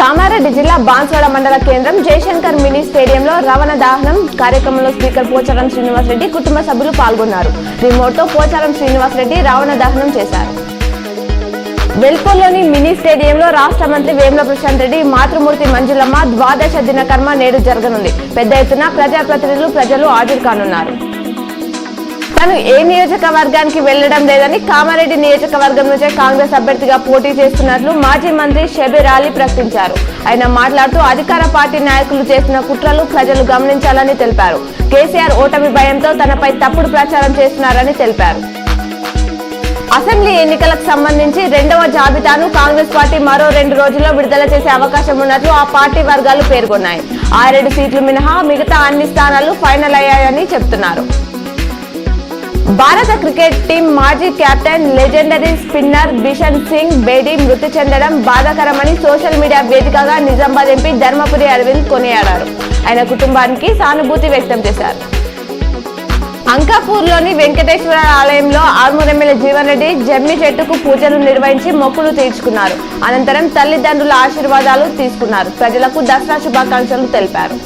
కామారెడ్డి జిల్లా బాన్స్వాడ మండల కేంద్రం జయశంకర్ మినీ స్టేడియంలో రవణ దహనం కార్యక్రమంలో స్పీకర్ పోచారం శ్రీనివాసరెడ్డి కుటుంబ సభ్యులు పాల్గొన్నారు. రిమోట్తో పోచారం శ్రీనివాసరెడ్డి రవణ దహనం చేశారు. వెల్పూర్లోని మినీ స్టేడియంలో రాష్ట్ర మంత్రి వేముల ప్రశాంత్ రెడ్డి మాతృమూర్తి మంజులమ్మ ద్వాదశ దినకర్మ నేడు జరగనుంది. పెద్ద ఎత్తున ప్రజాప్రతినిధులు ప్రజలు హాజరు కానున్నారు. తాను ఏ నియోజకవర్గానికి వెళ్లడం లేదని కామారెడ్డి నియోజకవర్గం నుంచే కాంగ్రెస్ అభ్యర్థిగా పోటీ చేస్తున్నట్లు మాజీ మంత్రి షబీర్ అలీ ప్రకటించారు. ఆయన మాట్లాడుతూ అధికార పార్టీ నాయకులు చేసిన కుట్రలు ప్రజలు గమనించాలని తెలిపారు. కేసీఆర్ ఓటమి భయంతో తనపై తప్పుడు ప్రచారం చేస్తున్నారని తెలిపారు. అసెంబ్లీ ఎన్నికలకు సంబంధించి రెండవ జాబితాను కాంగ్రెస్ పార్టీ మరో 2 రోజుల్లో విడుదల చేసే అవకాశం ఉన్నట్లు ఆ పార్టీ వర్గాలు పేర్కొన్నాయి. 6 సీట్లు మినహా మిగతా అన్ని స్థానాలు ఫైనల్ అయ్యాయని చెబుతున్నారు. భారత క్రికెట్ టీం మాజీ captain legendary spinner Bishan Singh Bedi మృతి చెందడం బాధాకరమని సోషల్ మీడియా వేదికగా నిజామాబాద్ ఎంపీ ధర్మపురి అరవింద్ కొనియాడారు. ఆయన కుటుంబానికి సానుభూతి వ్యక్తం చేశారు. అంకాపూర్లోని వెంకటేశ్వర ఆలయంలో ఆర్మూర్ ఎమ్మెల్యే జీవన్ రెడ్డి జమ్మి చెట్టుకు పూజలు నిర్వహించి మొక్కులు తీర్చుకున్నారు. అనంతరం తల్లిదండ్రుల ఆశీర్వాదాలు తీసుకున్నారు. ప్రజలకు దసరా శుభాకాంక్షలు తెలిపారు.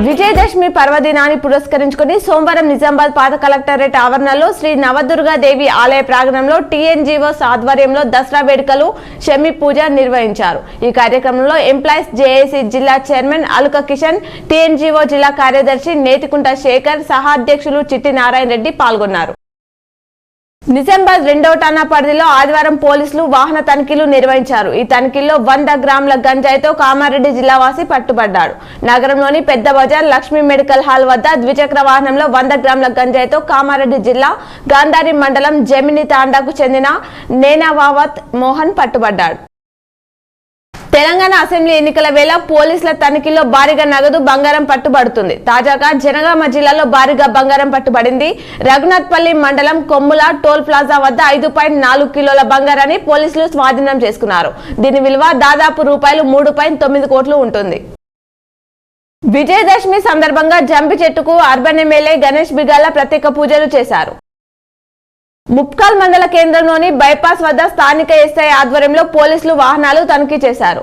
విజయదశమి పర్వదినాన్ని పురస్కరించుకుని సోమవారం నిజామాబాద్ పాత కలెక్టరేట్ ఆవరణలో శ్రీ నవదుర్గాదేవి ఆలయ ప్రాంగణంలో టీఎన్జీఓస్ ఆధ్వర్యంలో దసరా వేడుకలు షమి పూజ నిర్వహించారు. ఈ కార్యక్రమంలో ఎంప్లాయీస్ జేఏసీ జిల్లా చైర్మన్ అలుక కిషన్, టీఎన్జీఓ జిల్లా కార్యదర్శి నేతికుంట శేఖర్, సహాధ్యక్షులు చిట్టి నారాయణ రెడ్డి పాల్గొన్నారు. నిజామాబాద్ 2వ ఠాణా పరిధిలో ఆదివారం పోలీసులు వాహన తనిఖీలు నిర్వహించారు. ఈ తనిఖీల్లో 100 గ్రాముల గంజాయితో కామారెడ్డి జిల్లావాసి పట్టుబడ్డాడు. నగరంలోని పెద్ద బజార్ లక్ష్మీ మెడికల్ హాల్ వద్ద ద్విచక్ర వాహనంలో 100 గ్రాముల గంజాయితో కామారెడ్డి జిల్లా గాంధారి మండలం జమిని తాండాకు చెందిన నేనావావత్ మోహన్ పట్టుబడ్డాడు. తెలంగాణ అసెంబ్లీ ఎన్నికల వేళ పోలీసుల తనిఖీల్లో భారీగా నగదు బంగారం పట్టుబడుతుంది. తాజాగా జనగామ జిల్లాలో భారీగా బంగారం పట్టుబడింది. రఘునాథ్పల్లి మండలం కొమ్ముల టోల్ ప్లాజా వద్ద 5.4 కిలోల బంగారాన్ని పోలీసులు స్వాధీనం చేసుకున్నారు. దీని విలువ దాదాపు రూపాయలు 3.9 కోట్లు ఉంటుంది. విజయదశమి సందర్భంగా జంపి చెట్టుకు అర్బన్ ఎమ్మెల్యే గణేష్ బిగాల ప్రత్యేక పూజలు చేశారు. ముప్కాల్ మండల కేంద్రంలోని బైపాస్ వద్ద స్థానిక ఎస్ఐ ఆధ్వర్యంలో పోలీసులు వాహనాలు తనిఖీ చేశారు.